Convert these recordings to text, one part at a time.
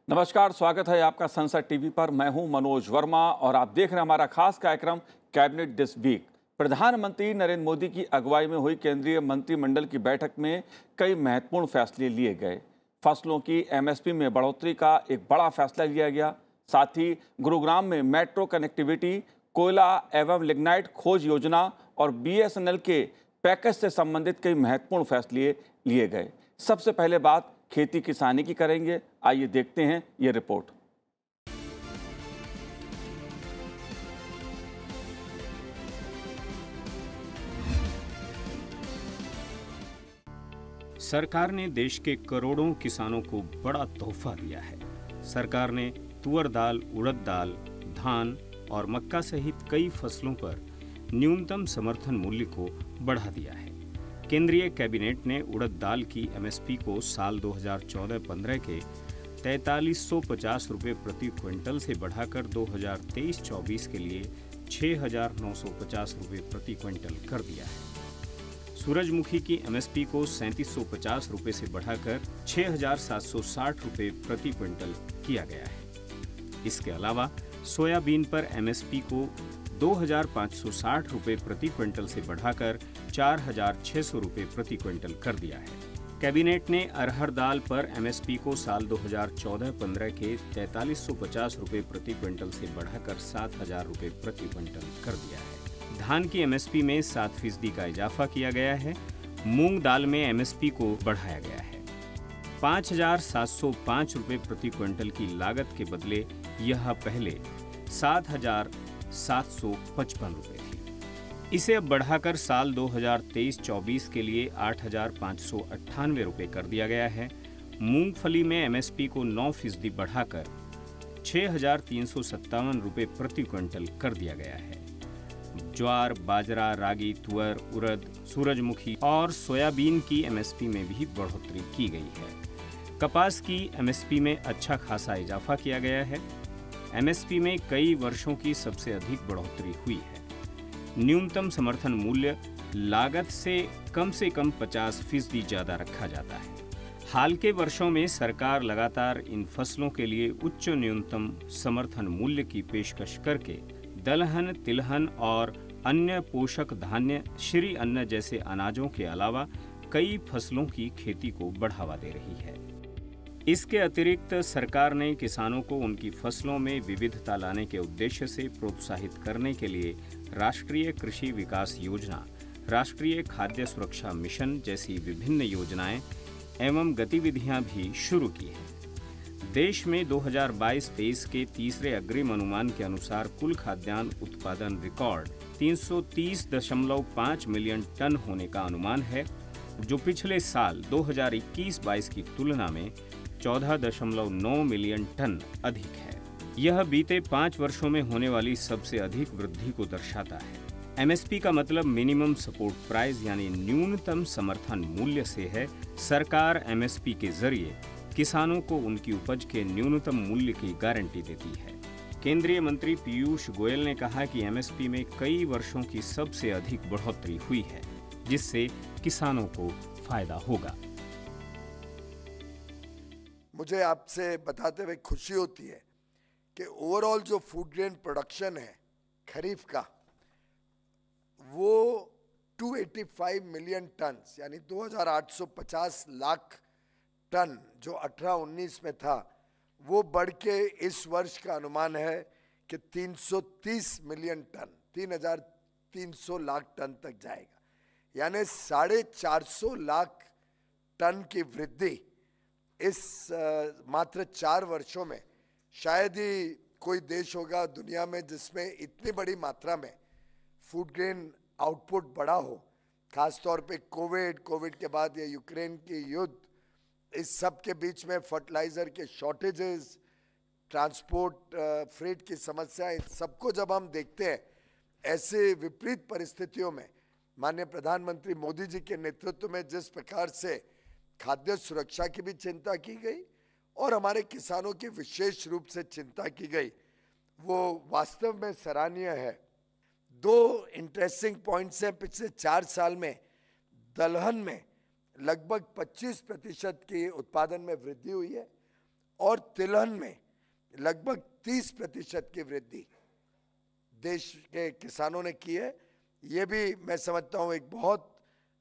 नमस्कार, स्वागत है आपका संसद टीवी पर। मैं हूं मनोज वर्मा और आप देख रहे हैं हमारा खास कार्यक्रम कैबिनेट दिस वीक। प्रधानमंत्री नरेंद्र मोदी की अगुवाई में हुई केंद्रीय मंत्रिमंडल की बैठक में कई महत्वपूर्ण फैसले लिए गए। फसलों की एमएसपी में बढ़ोतरी का एक बड़ा फैसला लिया गया। साथ ही गुरुग्राम में मेट्रो कनेक्टिविटी, कोयला एवं लिग्नाइट खोज योजना और बीएसएनएल के पैकेज से संबंधित कई महत्वपूर्ण फैसले लिए गए। सबसे पहले बात खेती किसानी की करेंगे। आइए देखते हैं ये रिपोर्ट। सरकार ने देश के करोड़ों किसानों को बड़ा तोहफा दिया है। सरकार ने तुअर दाल, उड़द दाल, धान और मक्का सहित कई फसलों पर न्यूनतम समर्थन मूल्य को बढ़ा दिया है। केंद्रीय कैबिनेट ने उड़द दाल की एमएसपी को साल 2014-15 के 4350 रुपये प्रति क्विंटल से बढ़ाकर 2023-24 के लिए 6950 रुपये प्रति क्विंटल कर दिया है। सूरजमुखी की एमएसपी को 3750 रुपये से बढ़ाकर 6760 रुपये प्रति क्विंटल किया गया है। इसके अलावा सोयाबीन पर एमएसपी को 2560 रुपये प्रति क्विंटल से बढ़ाकर 4600 रुपये प्रति क्विंटल कर दिया है। कैबिनेट ने अरहर दाल पर एमएसपी को साल 2014-15 के 4350 रुपये प्रति क्विंटल से बढ़ाकर 7000 रुपये प्रति क्विंटल कर दिया है। धान की एमएसपी में 7% का इजाफा किया गया है। मूंग दाल में एमएसपी को बढ़ाया गया है। 5705 रुपये प्रति क्विंटल की लागत के बदले यह पहले 7755 रुपये थी। इसे अब बढ़ाकर साल 2023-24 के लिए 8598 रुपये कर दिया गया है। मूंगफली में एमएसपी को 9% बढ़ाकर 6357 रुपये प्रति क्विंटल कर दिया गया है। ज्वार, बाजरा, रागी, तुअर, उड़द, सूरजमुखी और सोयाबीन की एमएसपी में भी बढ़ोतरी की गई है। कपास की एमएसपी में अच्छा खासा इजाफा किया गया है। एमएसपी में कई वर्षों की सबसे अधिक बढ़ोतरी हुई है। न्यूनतम समर्थन मूल्य लागत से कम 50% ज्यादा रखा जाता है। हाल के वर्षों में सरकार लगातार इन फसलों के लिए उच्च न्यूनतम समर्थन मूल्य की पेशकश करके दलहन, तिलहन और अन्य पोषक धान्य, श्री अन्न जैसे अनाजों के अलावा कई फसलों की खेती को बढ़ावा दे रही है। इसके अतिरिक्त सरकार ने किसानों को उनकी फसलों में विविधता लाने के उद्देश्य से प्रोत्साहित करने के लिए राष्ट्रीय कृषि विकास योजना, राष्ट्रीय खाद्य सुरक्षा मिशन जैसी विभिन्न योजनाएं एवं गतिविधियां भी शुरू की हैं। देश में 2022-23 के तीसरे अग्रिम अनुमान के अनुसार कुल खाद्यान्न उत्पादन रिकॉर्ड 330.5 मिलियन टन होने का अनुमान है, जो पिछले साल 2021-22 की तुलना में 14.9 मिलियन टन अधिक है। यह बीते 5 वर्षों में होने वाली सबसे अधिक वृद्धि को दर्शाता है। एमएसपी का मतलब मिनिमम सपोर्ट प्राइस यानी न्यूनतम समर्थन मूल्य से है। सरकार एमएसपी के जरिए किसानों को उनकी उपज के न्यूनतम मूल्य की गारंटी देती है। केंद्रीय मंत्री पीयूष गोयल ने कहा कि एमएसपी में कई वर्षों की सबसे अधिक बढ़ोतरी हुई है, जिससे किसानों को फायदा होगा। मुझे आपसे बताते हुए खुशी होती है कि ओवरऑल जो फूड ग्रेन प्रोडक्शन है खरीफ का, वो 285 मिलियन टन यानी 2850 लाख टन जो 18-19 में था, वो बढ़ के इस वर्ष का अनुमान है कि 330 मिलियन टन, 3300 लाख टन तक जाएगा। यानी 450 लाख टन की वृद्धि इस मात्र 4 वर्षों में। शायद ही कोई देश होगा दुनिया में जिसमें इतनी बड़ी मात्रा में फूड ग्रेन आउटपुट बढ़ा हो। खासतौर पे कोविड के बाद ये यूक्रेन की युद्ध, इस सब के बीच में फर्टिलाइजर के शॉर्टेजेस, ट्रांसपोर्ट फ्रेट की समस्या, इन सबको जब हम देखते हैं, ऐसे विपरीत परिस्थितियों में माननीय प्रधानमंत्री मोदी जी के नेतृत्व में जिस प्रकार से खाद्य सुरक्षा की भी चिंता की गई और हमारे किसानों की विशेष रूप से चिंता की गई, वो वास्तव में सराहनीय है। 2 इंटरेस्टिंग पॉइंट्स हैं। पिछले 4 साल में दलहन में लगभग 25% की उत्पादन में वृद्धि हुई है और तिलहन में लगभग 30% की वृद्धि देश के किसानों ने की है। ये भी मैं समझता हूँ एक बहुत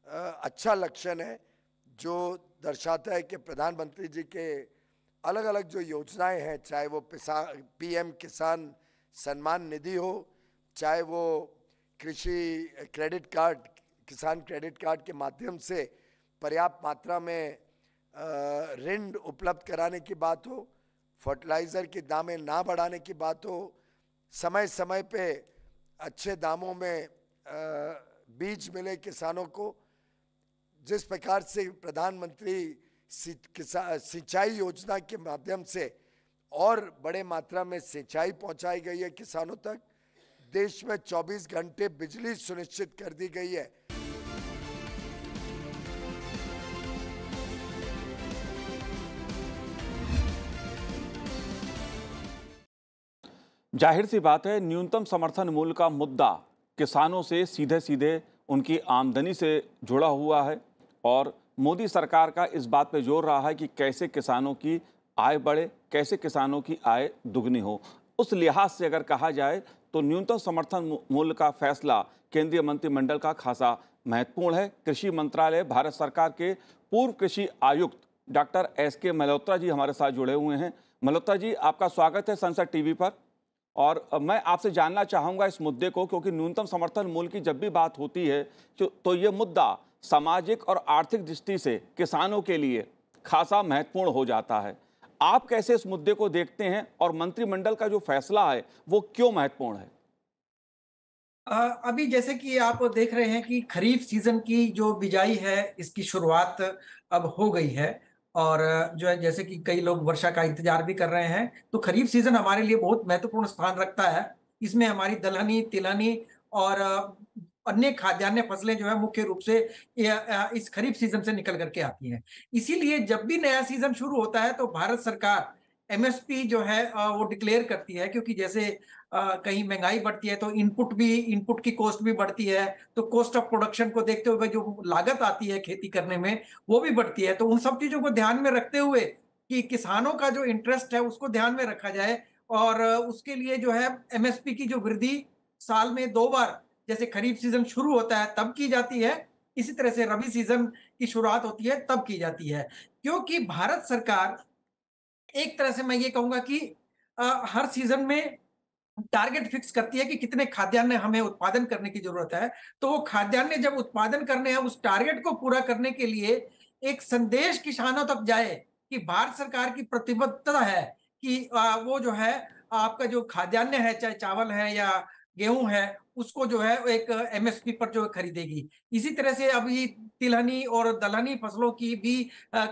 अच्छा लक्षण है जो दर्शाता है कि प्रधानमंत्री जी के अलग अलग जो योजनाएं हैं, चाहे वो पीएम किसान सम्मान निधि हो, चाहे वो कृषि क्रेडिट कार्ड, किसान क्रेडिट कार्ड के माध्यम से पर्याप्त मात्रा में ऋण उपलब्ध कराने की बात हो, फर्टिलाइज़र की दामें ना बढ़ाने की बात हो, समय समय पे अच्छे दामों में बीज मिले किसानों को, जिस प्रकार से प्रधानमंत्री सिंचाई योजना के माध्यम से और बड़े मात्रा में सिंचाई पहुंचाई गई है किसानों तक, देश में 24 घंटे बिजली सुनिश्चित कर दी गई है। जाहिर सी बात है, न्यूनतम समर्थन मूल्य का मुद्दा किसानों से सीधे सीधे उनकी आमदनी से जुड़ा हुआ है और मोदी सरकार का इस बात पे जोर रहा है कि कैसे किसानों की आय बढ़े, कैसे किसानों की आय दुगनी हो। उस लिहाज से अगर कहा जाए तो न्यूनतम समर्थन मूल्य का फैसला केंद्रीय मंत्रिमंडल का खासा महत्वपूर्ण है। कृषि मंत्रालय भारत सरकार के पूर्व कृषि आयुक्त डॉक्टर एस.के. मल्होत्रा जी हमारे साथ जुड़े हुए हैं। मल्होत्रा जी, आपका स्वागत है संसद टीवी पर। और मैं आपसे जानना चाहूँगा इस मुद्दे को, क्योंकि न्यूनतम समर्थन मूल्य की जब भी बात होती है तो ये मुद्दा सामाजिक और आर्थिक दृष्टि से किसानों के लिए खासा महत्वपूर्ण हो जाता है। आप कैसे इस मुद्दे को देखते हैं और मंत्रिमंडल का जो फैसला है वो क्यों महत्वपूर्ण है? अभी जैसे कि आप देख रहे हैं कि खरीफ सीजन की जो बिजाई है, इसकी शुरुआत अब हो गई है और जो है जैसे कि कई लोग वर्षा का इंतजार भी कर रहे हैं, तो खरीफ सीजन हमारे लिए बहुत महत्वपूर्ण स्थान रखता है। इसमें हमारी दलहनी, तिलहनी और अन्य खाद्यान्न फसलें जो है मुख्य रूप से इस खरीफ सीजन से निकल करके आती हैं। इसीलिए जब भी नया सीजन शुरू होता है तो भारत सरकार एमएसपी जो है वो डिक्लेयर करती है, क्योंकि जैसे कहीं महंगाई बढ़ती है तो इनपुट की कॉस्ट भी बढ़ती है, तो कॉस्ट ऑफ प्रोडक्शन को देखते हुए जो लागत आती है खेती करने में वो भी बढ़ती है। तो उन सब चीजों को ध्यान में रखते हुए कि किसानों का जो इंटरेस्ट है उसको ध्यान में रखा जाए और उसके लिए जो है एमएसपी की जो वृद्धि साल में 2 बार, जैसे खरीफ सीजन शुरू होता है तब की जाती है, इसी तरह से रबी सीजन की शुरुआत होती है तब की जाती है। क्योंकि भारत सरकार एक तरह से मैं ये कहूंगा कि हर सीजन में टारगेट फिक्स करती है कि कितने खाद्यान्न हमें उत्पादन करने की जरूरत है। तो वो खाद्यान्न जब उत्पादन करने हैं, उस टारगेट को पूरा करने के लिए एक संदेश किसानों तक जाए कि भारत सरकार की प्रतिबद्धता है कि वो जो है आपका जो खाद्यान्न है, चाहे चावल है या गेहूं है, उसको जो है एक एमएसपी पर जो खरीदेगी। इसी तरह से अभी तिलहनी और दलहनी फसलों की भी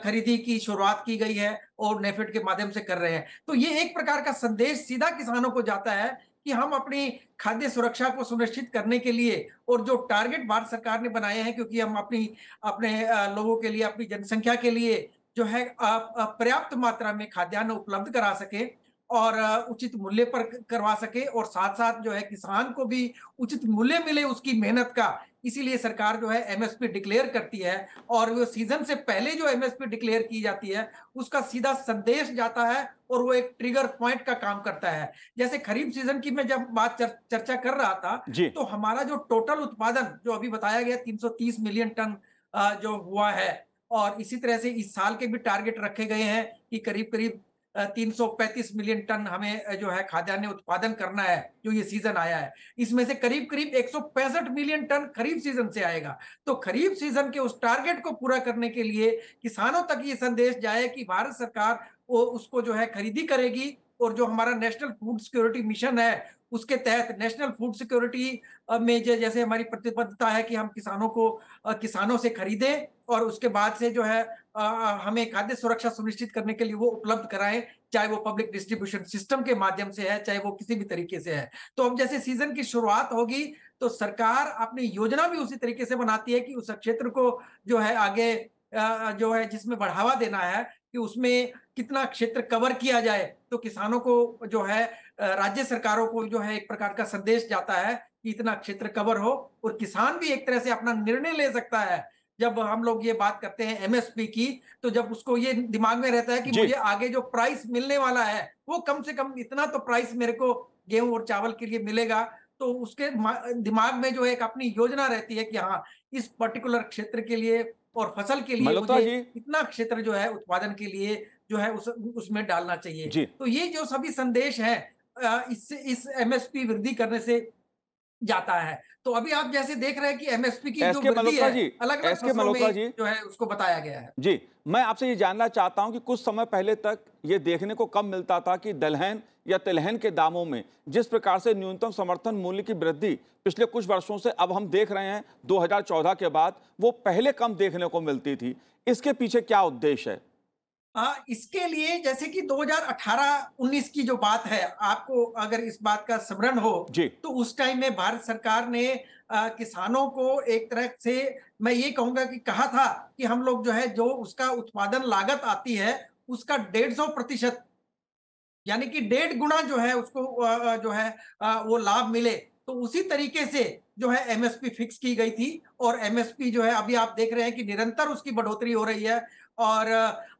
खरीदी की शुरुआत की गई है और नेफेड के माध्यम से कर रहे हैं। तो ये एक प्रकार का संदेश सीधा किसानों को जाता है कि हम अपनी खाद्य सुरक्षा को सुनिश्चित करने के लिए और जो टारगेट भारत सरकार ने बनाए हैं, क्योंकि हम अपने लोगों के लिए, अपनी जनसंख्या के लिए जो है पर्याप्त मात्रा में खाद्यान्न उपलब्ध करा सके और उचित मूल्य पर करवा सके और साथ साथ जो है किसान को भी उचित मूल्य मिले उसकी मेहनत का, इसीलिए सरकार जो है एमएसपी डिक्लेयर करती है। और वो सीजन से पहले जो एमएसपी डिक्लेयर की जाती है उसका सीधा संदेश जाता है और वो एक ट्रिगर पॉइंट का काम करता है। जैसे खरीफ सीजन की मैं जब बात चर्चा कर रहा था, तो हमारा जो टोटल उत्पादन जो अभी बताया गया 330 मिलियन टन जो हुआ है, और इसी तरह से इस साल के भी टारगेट रखे गए हैं कि करीब करीब 335 मिलियन टन हमें जो है खाद्यान्न उत्पादन करना है जो ये सीजन आया है। इसमें से करीब करीब 165 मिलियन टन खरीफ सीजन से आएगा। तो खरीफ सीजन के उस टारगेट को पूरा करने के लिए किसानों तक ये संदेश जाए कि भारत सरकार वो उसको जो है खरीदी करेगी और जो हमारा नेशनल फूड सिक्योरिटी मिशन है उसके तहत नेशनल फूड सिक्योरिटी में जैसे हमारी प्रतिबद्धता है कि हम किसानों से खरीदें और उसके बाद से जो है हमें खाद्य सुरक्षा सुनिश्चित करने के लिए वो उपलब्ध कराएं, चाहे वो पब्लिक डिस्ट्रीब्यूशन सिस्टम के माध्यम से है, चाहे वो किसी भी तरीके से है। तो अब जैसे सीजन की शुरुआत होगी तो सरकार अपनी योजना भी उसी तरीके से बनाती है कि उस क्षेत्र को जो है आगे जो है जिसमें बढ़ावा देना है कि उसमें कितना क्षेत्र कवर किया जाए। तो किसानों को जो है राज्य सरकारों को जो है एक प्रकार का संदेश जाता है कि इतना क्षेत्र कवर हो और किसान भी एक तरह से अपना निर्णय ले सकता है जब हम लोग ये बात करते हैं एमएसपी की, तो जब उसको ये दिमाग में रहता है कि जी। मुझे आगे जो प्राइस मिलने वाला है वो कम से कम इतना तो प्राइस मेरे को गेहूं और चावल के लिए मिलेगा, तो उसके दिमाग में जो एक अपनी योजना रहती है कि हाँ, इस पर्टिकुलर क्षेत्र के लिए और फसल के लिए मल्होत्रा मुझे जी। इतना क्षेत्र जो है उत्पादन के लिए जो है उसमें डालना चाहिए। जी। तो ये जो सभी संदेश हैं इससे इस एमएसपी वृद्धि करने से जाता है। तो अभी आप जैसे देख रहे हैं कि एमएसपी की जो एसके वृद्धि मल्होत्रा है, जी, अलग-अलग एसके फसलों मल्होत्रा में जी, जो है उसको बताया गया है। जी, मैं आपसे ये जानना चाहता हूं कि कुछ समय पहले तक ये देखने को कब मिलता था कि दलहन या तिलहन के दामों में जिस प्रकार से न्यूनतम समर्थन मूल्य की वृद्धि पिछले कुछ वर्षों से अब हम देख रहे हैं 2014 के बाद वो पहले कम देखने को मिलती थी। इसके पीछे क्या उद्देश्य है? इसके लिए जैसे कि 2018-19 की जो बात है, आपको अगर इस बात का स्मरण हो, जी। तो उस टाइम में भारत सरकार ने किसानों को एक तरह से मैं ये कहूँगा कि कहा था कि हम लोग जो है, जो उसका उत्पादन लागत आती है, उसका 150% यानी कि 1.5 गुना जो है उसको जो है वो लाभ मिले। तो उसी तरीके से जो है एमएसपी फिक्स की गई थी और एमएसपी जो है अभी आप देख रहे हैं कि निरंतर उसकी बढ़ोतरी हो रही है और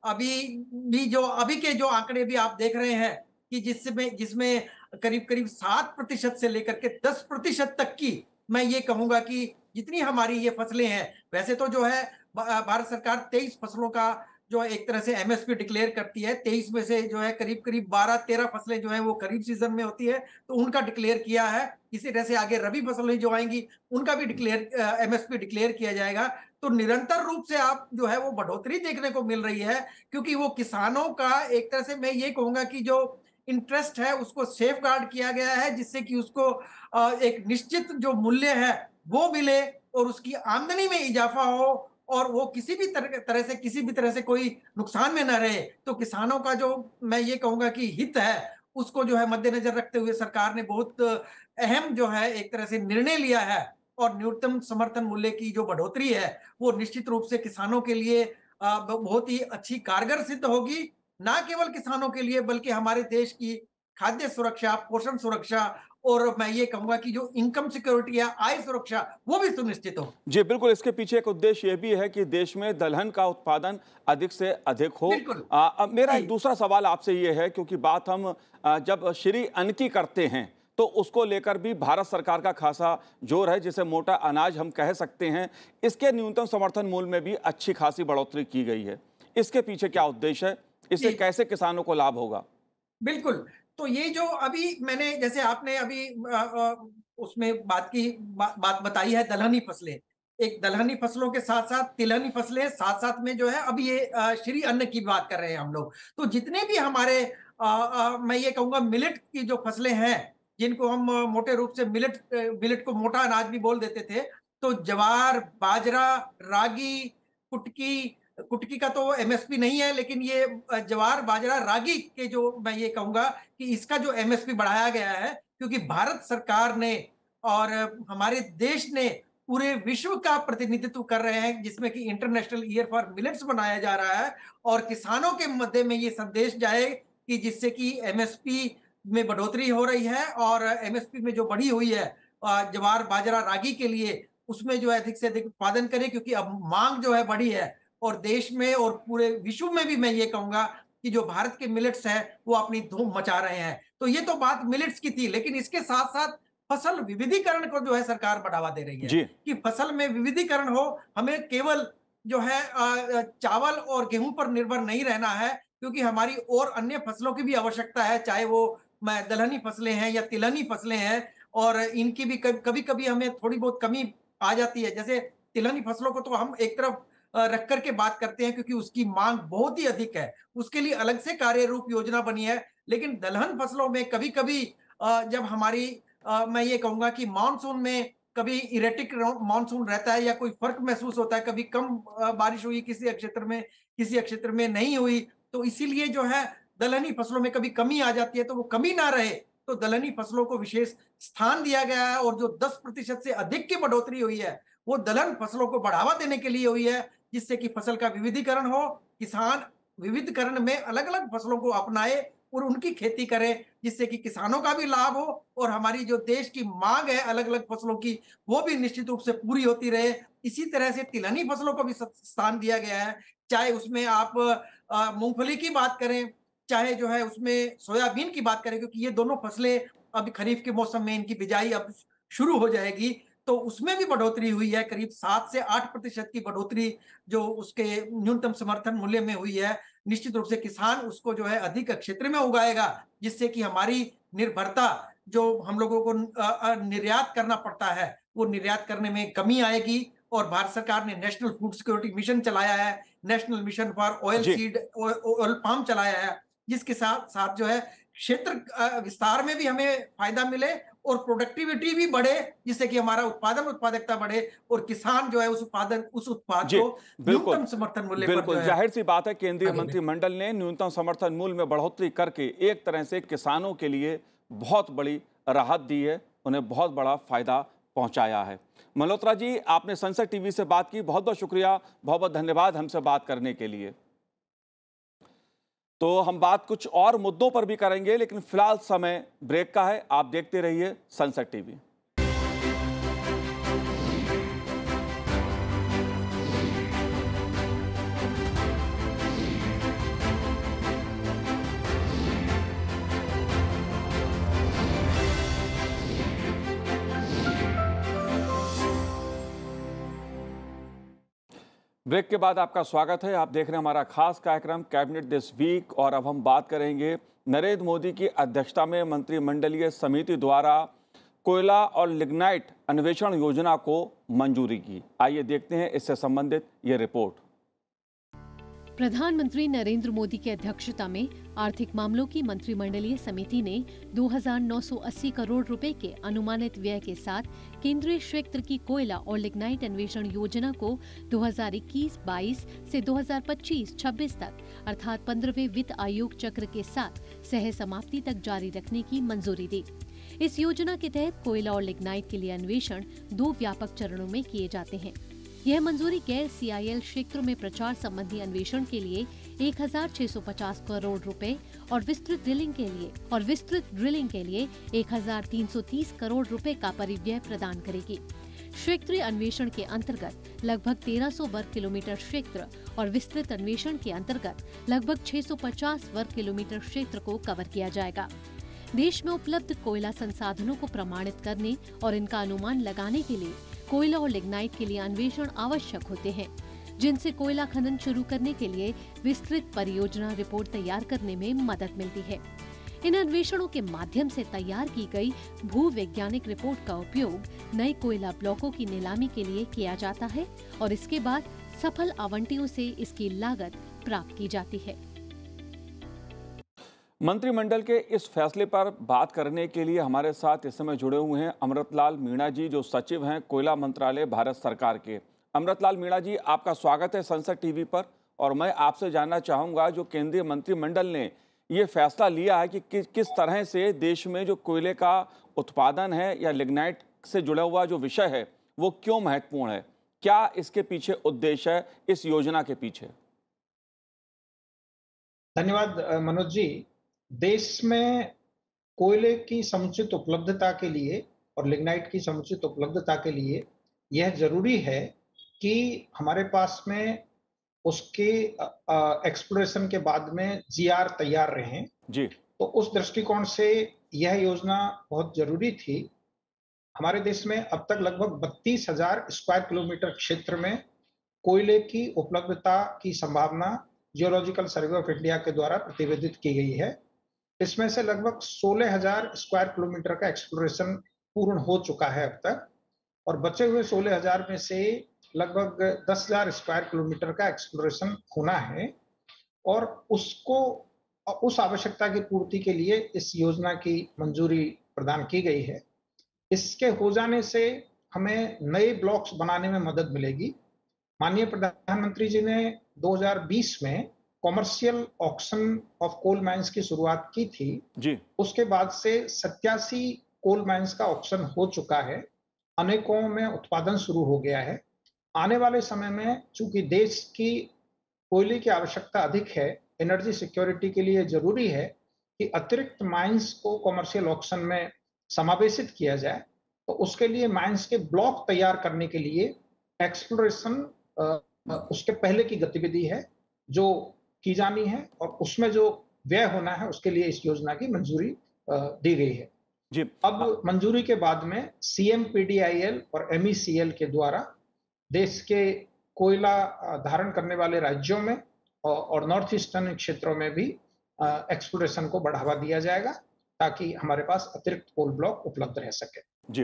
अभी भी जो अभी के जो आंकड़े भी आप देख रहे हैं कि जिसमें जिसमें करीब-करीब 7% से लेकर के 10% तक की मैं ये कहूँगा कि जितनी हमारी ये फसलें हैं, वैसे तो जो है भारत सरकार 23 फसलों का जो है एक तरह से एमएसपी डिक्लेयर करती है। 23 में से जो है करीब-करीब 12-13 फसलें जो हैं वो खरीफ सीजन में होती है, तो उनका डिक्लेयर किया है। इसी तरह से आगे रबी फसलें जो आएँगी, उनका भी एमएसपी डिक्लेयर किया जाएगा। तो निरंतर रूप से आप जो है वो बढ़ोतरी देखने को मिल रही है, क्योंकि वो किसानों का एक तरह से मैं ये कहूँगा कि जो इंटरेस्ट है उसको सेफगार्ड किया गया है, जिससे कि उसको एक निश्चित जो मूल्य है वो मिले और उसकी आमदनी में इजाफा हो और वो किसी भी तरह से कोई नुकसान में ना रहे। तो किसानों का जो मैं ये कहूँगा कि हित है, उसको जो है मद्देनज़र रखते हुए सरकार ने बहुत अहम जो है एक तरह से निर्णय लिया है और न्यूनतम समर्थन मूल्य की जो बढ़ोतरी है, वो निश्चित रूप से किसानों के लिए बहुत ही अच्छी कारगर सिद्ध होगी। ना केवल किसानों के लिए बल्कि हमारे देश की खाद्य सुरक्षा, पोषण सुरक्षा और मैं ये कहूँगा कि जो इनकम सिक्योरिटी है, आय सुरक्षा, वो भी सुनिश्चित हो। जी, बिल्कुल, इसके पीछे एक उद्देश्य ये भी है कि देश में दलहन का उत्पादन अधिक से अधिक हो। बिल्कुल। अब मेरा जी। एक दूसरा सवाल आपसे ये है, क्योंकि बात हम जब श्री अन्न की करते हैं, तो उसको लेकर भी भारत सरकार का खासा जोर है, जिसे मोटा अनाज हम कह सकते हैं। इसके न्यूनतम समर्थन मूल्य में भी अच्छी खासी बढ़ोतरी की गई है। इसके पीछे क्या उद्देश्य है? इससे जी। कैसे किसानों को लाभ होगा? बिल्कुल। तो ये जो अभी मैंने जैसे आपने अभी उसमें बात बताई है दलहनी फसलें। एक दलहनी फसलों के साथ-साथ तिलहनी फसलें, साथ-साथ में जो है अभी ये श्री अन्न की बात कर रहे हैं हम लोग। तो जितने भी हमारे मैं ये कहूँगा मिलेट की जो फसलें हैं, जिनको हम मोटे रूप से मिलेट को मोटा अनाज भी बोल देते थे। तो ज्वार, बाजरा, रागी, कुटकी कुटकी का तो एमएसपी नहीं है, लेकिन ये ज्वार, बाजरा, रागी के जो मैं ये कहूँगा कि इसका जो एमएसपी बढ़ाया गया है, क्योंकि भारत सरकार ने और हमारे देश ने पूरे विश्व का प्रतिनिधित्व कर रहे हैं, जिसमें कि इंटरनेशनल ईयर फॉर मिलेट्स मनाया जा रहा है और किसानों के मध्य में ये संदेश जाए कि जिससे कि एमएसपी में बढ़ोतरी हो रही है और एमएसपी में जो बढ़ी हुई है ज्वार, बाजरा, रागी के लिए, उसमें जो है अधिक से अधिक उत्पादन करें, क्योंकि अब माँग जो है बढ़ी है और देश में और पूरे विश्व में भी मैं ये कहूँगा कि जो भारत के मिलेट्स हैं, वो अपनी धूम मचा रहे हैं। तो ये तो बात मिलेट्स की थी, लेकिन इसके साथ-साथ फसल विविधीकरण को जो है सरकार बढ़ावा दे रही है, जी। कि फसल में विविधीकरण हो, हमें केवल जो है चावल और गेहूँ पर निर्भर नहीं रहना है, क्योंकि हमारी और अन्य फसलों की भी आवश्यकता है, चाहे वो मैं दलहनी फसलें हैं या तिलहनी फसलें हैं और इनकी भी कभी-कभी हमें थोड़ी बहुत कमी आ जाती है। जैसे तिलहनी फसलों को तो हम एक तरफ रख कर के बात करते हैं, क्योंकि उसकी मांग बहुत ही अधिक है। उसके लिए अलग से कार्य रूप योजना बनी है, लेकिन दलहन फसलों में कभी-कभी जब हमारी मैं ये कहूँगा कि मानसून में कभी इरेटिक मानसून रहता है या कोई फ़र्क महसूस होता है, कभी कम बारिश हुई किसी क्षेत्र में नहीं हुई, तो इसीलिए जो है दलहनी फसलों में कभी कमी आ जाती है, तो वो कमी ना रहे, तो दलहनी फसलों को विशेष स्थान दिया गया है और जो 10% से अधिक की बढ़ोतरी हुई है, वो दलहन फसलों को बढ़ावा देने के लिए हुई है, जिससे कि फसल का विविधीकरण हो, किसान विविधकरण में अलग-अलग फसलों को अपनाए और उनकी खेती करें, जिससे कि किसानों का भी लाभ हो और हमारी जो देश की माँग है अलग-अलग फसलों की, वो भी निश्चित रूप से पूरी होती रहे। इसी तरह से तिलहनी फसलों को भी स्थान दिया गया है। चाहे उसमें आप मूंगफली की बात करें, चाहे जो है उसमें सोयाबीन की बात करें, क्योंकि ये दोनों फसलें अभी खरीफ के मौसम में इनकी बिजाई अब शुरू हो जाएगी, तो उसमें भी बढ़ोतरी हुई है। करीब 7 से 8% की बढ़ोतरी जो उसके न्यूनतम समर्थन मूल्य में हुई है। निश्चित रूप से किसान उसको जो है अधिक क्षेत्र में उगाएगा, जिससे कि हमारी निर्भरता जो हम लोगों को निर्यात करना पड़ता है, वो निर्यात करने में कमी आएगी। और भारत सरकार ने नेशनल फूड सिक्योरिटी मिशन चलाया है, नेशनल मिशन फॉर ऑयल जी। सीड ऑयल पाम चलाया है, जिसके साथ साथ जो है क्षेत्र विस्तार में भी हमें फायदा मिले और प्रोडक्टिविटी भी बढ़े, जिससे कि हमारा उत्पादकता बढ़े और किसान जो है उस उत्पाद जी, को बिल्कुल न्यूनतम समर्थन मूल्य पर जो बिल्कुल है जाहिर सी बात है, केंद्रीय आगे मंत्रिमंडल ने न्यूनतम समर्थन मूल्य में बढ़ोतरी करके एक तरह से किसानों के लिए बहुत बड़ी राहत दी है, उन्हें बहुत बड़ा फायदा पहुंचाया है। मल्होत्रा जी, आपने संसद टीवी से बात की, बहुत बहुत शुक्रिया, बहुत बहुत धन्यवाद हमसे बात करने के लिए। तो हम बात कुछ और मुद्दों पर भी करेंगे, लेकिन फिलहाल समय ब्रेक का है। आप देखते रहिए संसद टीवी। ब्रेक के बाद आपका स्वागत है। आप देख रहे हैं हमारा खास कार्यक्रम कैबिनेट दिस वीक, और अब हम बात करेंगे नरेंद्र मोदी की अध्यक्षता में मंत्रिमंडलीय समिति द्वारा कोयला और लिग्नाइट अन्वेषण योजना को मंजूरी की। आइए देखते हैं इससे संबंधित ये रिपोर्ट। प्रधानमंत्री नरेंद्र मोदी की अध्यक्षता में आर्थिक मामलों की मंत्रिमंडलीय समिति ने 2,980 करोड़ रुपए के अनुमानित व्यय के साथ केंद्रीय क्षेत्र की कोयला और लिग्नाइट अन्वेषण योजना को 2021-22 से 2025-26 तक अर्थात 15वें वित्त आयोग चक्र के साथ सह समाप्ति तक जारी रखने की मंजूरी दी। इस योजना के तहत कोयला और लिग्नाइट के लिए अन्वेषण 2 व्यापक चरणों में किए जाते हैं। यह मंजूरी गैर CIL क्षेत्रों में प्रचार संबंधी अन्वेषण के लिए 1,650 करोड़ रुपए और विस्तृत ड्रिलिंग के लिए 1,330 करोड़ रुपए का परिव्यय प्रदान करेगी। क्षेत्रीय अन्वेषण के अंतर्गत लगभग 1,300 वर्ग किलोमीटर क्षेत्र और विस्तृत अन्वेषण के अंतर्गत लगभग 650 वर्ग किलोमीटर क्षेत्र को कवर किया जाएगा। देश में उपलब्ध कोयला संसाधनों को प्रमाणित करने और इनका अनुमान लगाने के लिए कोयला और लिग्नाइट के लिए अन्वेषण आवश्यक होते हैं, जिनसे कोयला खनन शुरू करने के लिए विस्तृत परियोजना रिपोर्ट तैयार करने में मदद मिलती है। इन अन्वेषणों के माध्यम से तैयार की गई भूवैज्ञानिक रिपोर्ट का उपयोग नए कोयला ब्लॉकों की नीलामी के लिए किया जाता है और इसके बाद सफल आवंटियों से इसकी लागत प्राप्त की जाती है। मंत्रिमंडल के इस फैसले पर बात करने के लिए हमारे साथ इस समय जुड़े हुए हैं अमृतलाल मीणा जी, जो सचिव हैं कोयला मंत्रालय भारत सरकार के। अमृतलाल मीणा जी, आपका स्वागत है संसद टीवी पर। और मैं आपसे जानना चाहूँगा, जो केंद्रीय मंत्रिमंडल ने ये फैसला लिया है कि किस तरह से देश में जो कोयले का उत्पादन है या लिग्नाइट से जुड़ा हुआ जो विषय है वो क्यों महत्वपूर्ण है, क्या इसके पीछे उद्देश्य है इस योजना के पीछे? धन्यवाद मनोज जी। देश में कोयले की समुचित उपलब्धता के लिए और लिग्नाइट की समुचित उपलब्धता के लिए यह जरूरी है कि हमारे पास में उसके एक्सप्लोरेशन के बाद में GR तैयार रहें जी। तो उस दृष्टिकोण से यह योजना बहुत जरूरी थी। हमारे देश में अब तक लगभग 32,000 स्क्वायर किलोमीटर क्षेत्र में कोयले की उपलब्धता की संभावना जियोलॉजिकल सर्वे ऑफ इंडिया के द्वारा प्रतिवेदित की गई है। इसमें से लगभग 16,000 स्क्वायर किलोमीटर का एक्सप्लोरेशन पूर्ण हो चुका है अब तक, और बचे हुए 16,000 में से लगभग 10,000 स्क्वायर किलोमीटर का एक्सप्लोरेशन होना है, और उसको उस आवश्यकता की पूर्ति के लिए इस योजना की मंजूरी प्रदान की गई है। इसके हो जाने से हमें नए ब्लॉक्स बनाने में मदद मिलेगी। माननीय प्रधानमंत्री जी ने 2020 में commercial auction of coal mines की शुरुआत की थी जी। उसके बाद से 87 कोल माइंस का ऑक्शन हो चुका है, अनेकों में उत्पादन शुरू हो गया है। आने वाले समय में चूंकि देश की कोयले की आवश्यकता अधिक है, एनर्जी सिक्योरिटी के लिए जरूरी है कि अतिरिक्त माइंस को कॉमर्शियल ऑक्शन में समावेशित किया जाए। तो उसके लिए माइंस के ब्लॉक तैयार करने के लिए एक्सप्लोरेशन उसके पहले की गतिविधि है जो की जानी है, और उसमें जो व्यय होना है उसके लिए इस योजना की मंजूरी दी गई है जी। अब मंजूरी के बाद में CMPDIL और MECL के द्वारा देश के कोयला धारण करने वाले राज्यों में और नॉर्थ ईस्टर्न क्षेत्रों में भी एक्सप्लोरेशन को बढ़ावा दिया जाएगा, ताकि हमारे पास अतिरिक्त कोल ब्लॉक उपलब्ध रह सके। जी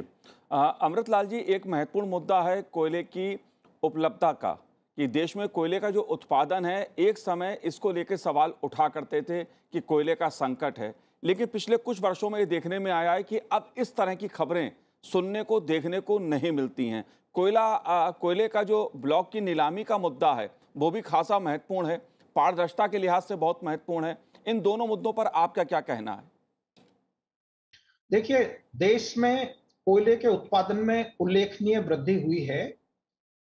अमृतलाल जी, एक महत्वपूर्ण मुद्दा है कोयले की उपलब्धता का, कि देश में कोयले का जो उत्पादन है, एक समय इसको लेकर सवाल उठा करते थे कि कोयले का संकट है, लेकिन पिछले कुछ वर्षों में ये देखने में आया है कि अब इस तरह की खबरें सुनने को देखने को नहीं मिलती हैं। कोयले का जो ब्लॉक की नीलामी का मुद्दा है वो भी खासा महत्वपूर्ण है, पारदर्शिता के लिहाज से बहुत महत्वपूर्ण है। इन दोनों मुद्दों पर आपका क्या कहना है? देखिए, देश में कोयले के उत्पादन में उल्लेखनीय वृद्धि हुई है।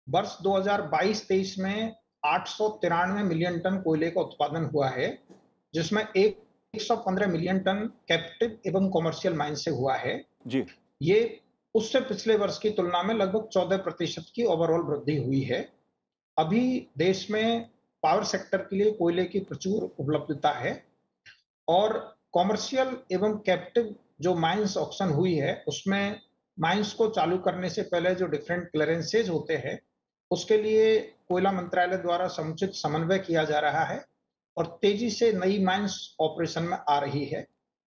वर्ष 2022-23 में 893 मिलियन टन कोयले का उत्पादन हुआ है, जिसमें 115 मिलियन टन कैप्टिव एवं कॉमर्शियल माइन से हुआ है जी। ये उससे पिछले वर्ष की तुलना में लगभग 14% की ओवरऑल वृद्धि हुई है। अभी देश में पावर सेक्टर के लिए कोयले की प्रचुर उपलब्धता है, और कॉमर्शियल एवं कैप्टिव जो माइंस ऑक्शन हुई है उसमें माइंस को चालू करने से पहले जो डिफरेंट क्लियरेंसेज होते हैं उसके लिए कोयला मंत्रालय द्वारा समुचित समन्वय किया जा रहा है, और तेजी से नई माइंस ऑपरेशन में आ रही है।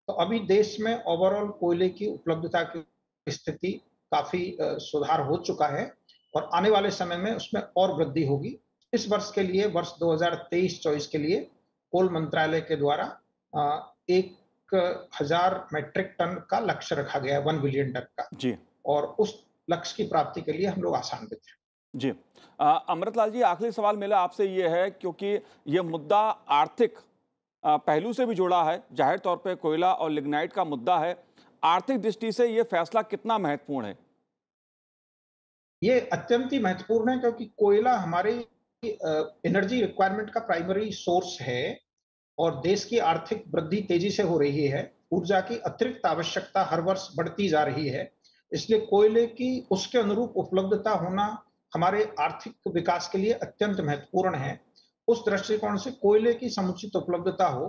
तो अभी देश में ओवरऑल कोयले की उपलब्धता की स्थिति काफी सुधार हो चुका है, और आने वाले समय में उसमें और वृद्धि होगी। इस वर्ष के लिए, वर्ष 2023-24 के लिए कोल मंत्रालय के द्वारा 1000 मैट्रिक टन का लक्ष्य रखा गया है, 1 बिलियन टन का जी। और उस लक्ष्य की प्राप्ति के लिए हम लोग आशान्वित हैं। जी अमृतलाल जी, आखिरी सवाल मेरा आपसे ये है, क्योंकि ये मुद्दा आर्थिक पहलू से भी जुड़ा है, जाहिर तौर पे कोयला और लिग्नाइट का मुद्दा है, आर्थिक दृष्टि से ये फैसला कितना महत्वपूर्ण है? ये अत्यंत ही महत्वपूर्ण है, क्योंकि कोयला हमारी एनर्जी रिक्वायरमेंट का प्राइमरी सोर्स है, और देश की आर्थिक वृद्धि तेजी से हो रही है। ऊर्जा की अतिरिक्त आवश्यकता हर वर्ष बढ़ती जा रही है, इसलिए कोयले की उसके अनुरूप उपलब्धता होना हमारे आर्थिक विकास के लिए अत्यंत महत्वपूर्ण है। उस दृष्टिकोण से कोयले की समुचित उपलब्धता हो।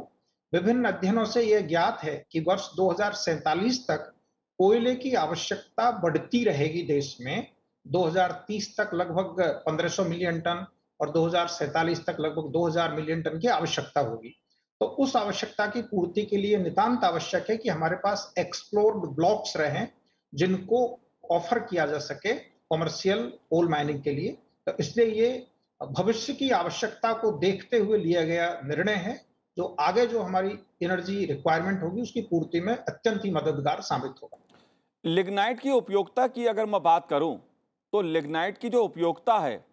विभिन्न अध्ययनों से यह ज्ञात है कि वर्ष 2047 तक कोयले की आवश्यकता बढ़ती रहेगी देश में। 2030 तक लगभग 1500 मिलियन टन और 2047 तक लगभग 2000 मिलियन टन की आवश्यकता होगी। तो उस आवश्यकता की पूर्ति के लिए नितांत आवश्यक है कि हमारे पास एक्सप्लोर्ड ब्लॉक्स रहें, जिनको ऑफर किया जा सके कॉमर्शियल कोल माइनिंग के लिए। तो इसलिए ये भविष्य की आवश्यकता को देखते हुए लिया गया निर्णय है, जो आगे जो हमारी एनर्जी रिक्वायरमेंट होगी उसकी पूर्ति में अत्यंत ही मददगार साबित होगा। लिग्नाइट की उपयोगिता की अगर मैं बात करूं, तो लिग्नाइट की जो उपयोगिता है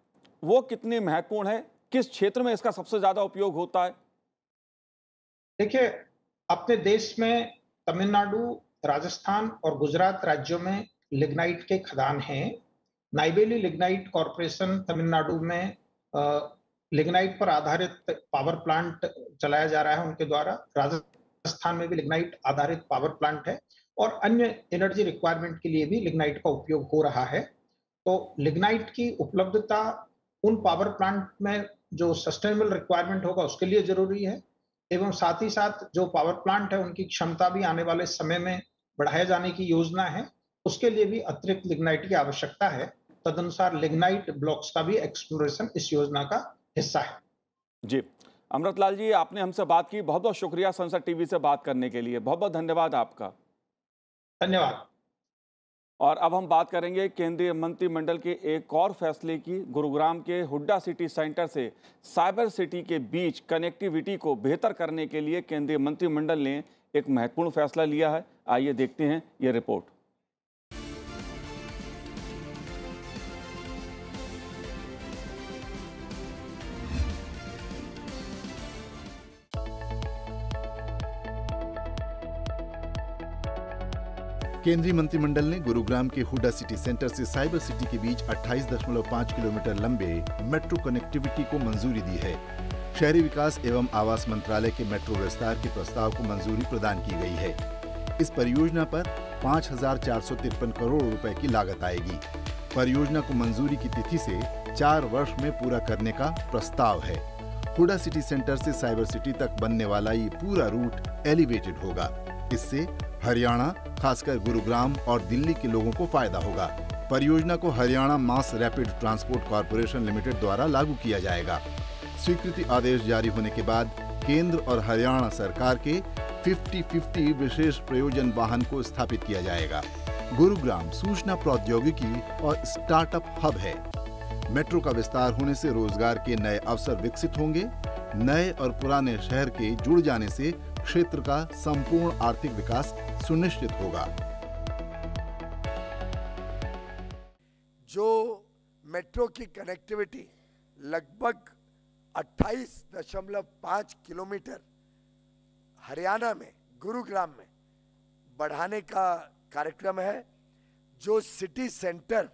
वो कितनी महत्वपूर्ण है? किस क्षेत्र में इसका सबसे ज्यादा उपयोग होता है? देखिए, अपने देश में तमिलनाडु, राजस्थान और गुजरात राज्यों में लिग्नाइट के खदान हैं। नाइबेली लिग्नाइट कॉरपोरेशन तमिलनाडु में लिग्नाइट पर आधारित पावर प्लांट चलाया जा रहा है उनके द्वारा। राजस्थान में भी लिग्नाइट आधारित पावर प्लांट है, और अन्य एनर्जी रिक्वायरमेंट के लिए भी लिग्नाइट का उपयोग हो रहा है। तो लिग्नाइट की उपलब्धता उन पावर प्लांट में जो सस्टेनेबल रिक्वायरमेंट होगा उसके लिए जरूरी है, एवं साथ ही साथ जो पावर प्लांट है उनकी क्षमता भी आने वाले समय में बढ़ाए जाने की योजना है, उसके लिए भी अतिरिक्त लिग्नाइट की आवश्यकता है। तदनुसार लिग्नाइट ब्लॉक्स का भी एक्सप्लोरेशन इस योजना का हिस्सा है। जी अमृतलाल जी, आपने हमसे बात की, बहुत बहुत शुक्रिया संसद टीवी से बात करने के लिए, बहुत बहुत धन्यवाद आपका। धन्यवाद। और अब हम बात करेंगे केंद्रीय मंत्रिमंडल के एक और फैसले की। गुरुग्राम के हुड्डा सिटी सेंटर से साइबर सिटी के बीच कनेक्टिविटी को बेहतर करने के लिए केंद्रीय मंत्रिमंडल ने एक महत्वपूर्ण फैसला लिया है। आइए देखते हैं ये रिपोर्ट। केंद्रीय मंत्रिमंडल ने गुरुग्राम के हुड्डा सिटी सेंटर से साइबर सिटी के बीच 28.5 किलोमीटर लंबे मेट्रो कनेक्टिविटी को मंजूरी दी है। शहरी विकास एवं आवास मंत्रालय के मेट्रो विस्तार के प्रस्ताव को मंजूरी प्रदान की गई है। इस परियोजना पर 5,453 करोड़ रुपए की लागत आएगी। परियोजना को मंजूरी की तिथि से 4 वर्ष में पूरा करने का प्रस्ताव है। हुडा सिटी सेंटर से साइबर सिटी तक बनने वाला ये पूरा रूट एलिवेटेड होगा। इससे हरियाणा, खासकर गुरुग्राम और दिल्ली के लोगों को फायदा होगा। परियोजना को Haryana mass rapid transport corporation limited द्वारा लागू किया जाएगा। स्वीकृति आदेश जारी होने के बाद केंद्र और हरियाणा सरकार के 50-50 विशेष प्रयोजन वाहन को स्थापित किया जाएगा। गुरुग्राम सूचना प्रौद्योगिकी और स्टार्टअप हब है। मेट्रो का विस्तार होने से रोजगार के नए अवसर विकसित होंगे। नए और पुराने शहर के जुड़ जाने से क्षेत्र का संपूर्ण आर्थिक विकास सुनिश्चित होगा। जो मेट्रो की कनेक्टिविटी लगभग 28.5 किलोमीटर हरियाणा में गुरुग्राम में बढ़ाने का कार्यक्रम है, जो सिटी सेंटर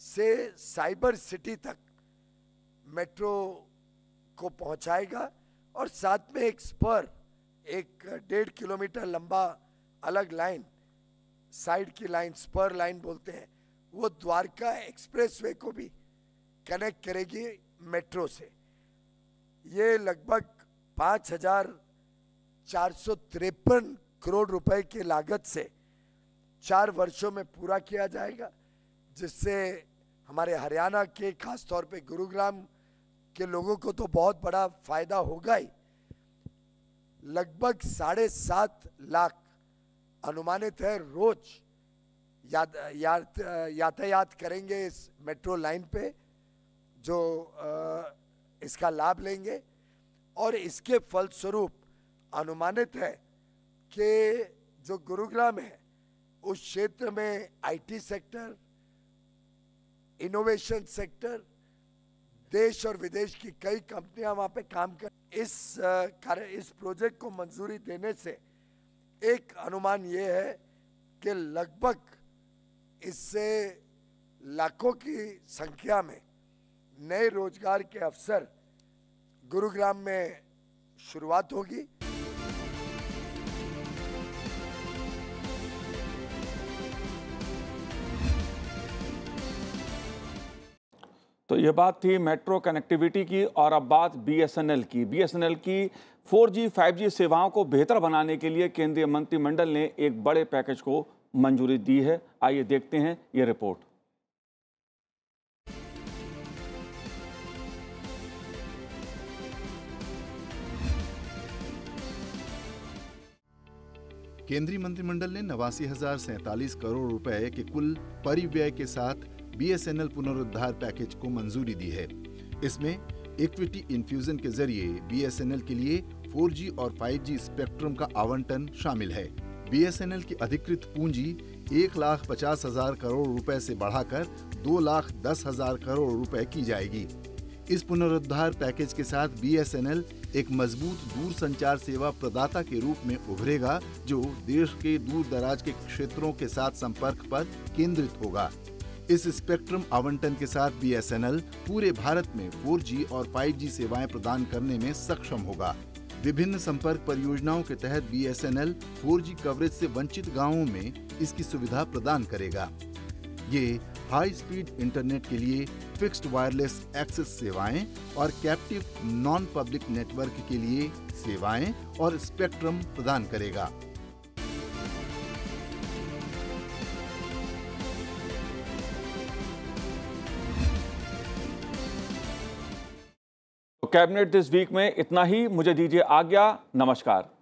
से साइबर सिटी तक मेट्रो को पहुंचाएगा और साथ में एक स्पर, एक 1.5 किलोमीटर लंबा अलग लाइन, साइड की लाइन स्पर लाइन बोलते हैं, वो द्वारका एक्सप्रेसवे को भी कनेक्ट करेगी मेट्रो से। ये लगभग 5,453 करोड़ रुपए की लागत से 4 वर्षों में पूरा किया जाएगा, जिससे हमारे हरियाणा के खासतौर पे गुरुग्राम के लोगों को तो बहुत बड़ा फायदा होगा ही। लगभग 7.5 लाख अनुमानित है रोज यातायात करेंगे इस मेट्रो लाइन पे, जो इसका लाभ लेंगे। और इसके फलस्वरूप अनुमानित है कि जो गुरुग्राम है उस क्षेत्र में आईटी सेक्टर, इनोवेशन सेक्टर, देश और विदेश की कई कंपनियां वहां पे काम कर। इस प्रोजेक्ट को मंजूरी देने से एक अनुमान ये है कि लगभग इससे लाखों की संख्या में नए रोजगार के अवसर गुरुग्राम में शुरुआत होगी। तो ये बात थी मेट्रो कनेक्टिविटी की। और अब बात बीएसएनएल की। बीएसएनएल की 4G 5G सेवाओं को बेहतर बनाने के लिए केंद्रीय मंत्रिमंडल ने एक बड़े पैकेज को मंजूरी दी है। आइए देखते हैं ये रिपोर्ट। केंद्रीय मंत्रिमंडल ने 89,047 करोड़ रुपए के कुल परिव्यय के साथ बीएसएनएल पुनरुद्धार पैकेज को मंजूरी दी है। इसमें इक्विटी इन्फ्यूजन के जरिए बीएसएनएल के लिए 4G और 5G स्पेक्ट्रम का आवंटन शामिल है। बीएसएनएल की अधिकृत पूंजी 1,50,000 करोड़ रुपए से बढ़ाकर 2,10,000 करोड़ रुपए की जाएगी। इस पुनरुद्धार पैकेज के साथ बीएसएनएल एक मजबूत दूरसंचार सेवा प्रदाता के रूप में उभरेगा, जो देश के दूर दराज के क्षेत्रों के साथ संपर्क पर केंद्रित होगा। इस स्पेक्ट्रम आवंटन के साथ बीएसएनएल पूरे भारत में 4G और 5G सेवाएं प्रदान करने में सक्षम होगा। विभिन्न संपर्क परियोजनाओं के तहत बीएसएनएल 4G कवरेज से वंचित गांवों में इसकी सुविधा प्रदान करेगा। ये हाई स्पीड इंटरनेट के लिए फिक्स्ड वायरलेस एक्सेस सेवाएं और कैप्टिव नॉन पब्लिक नेटवर्क के लिए सेवाएं और स्पेक्ट्रम प्रदान करेगा। कैबिनेट दिस वीक में इतना ही। मुझे दीजिए आज्ञा। नमस्कार।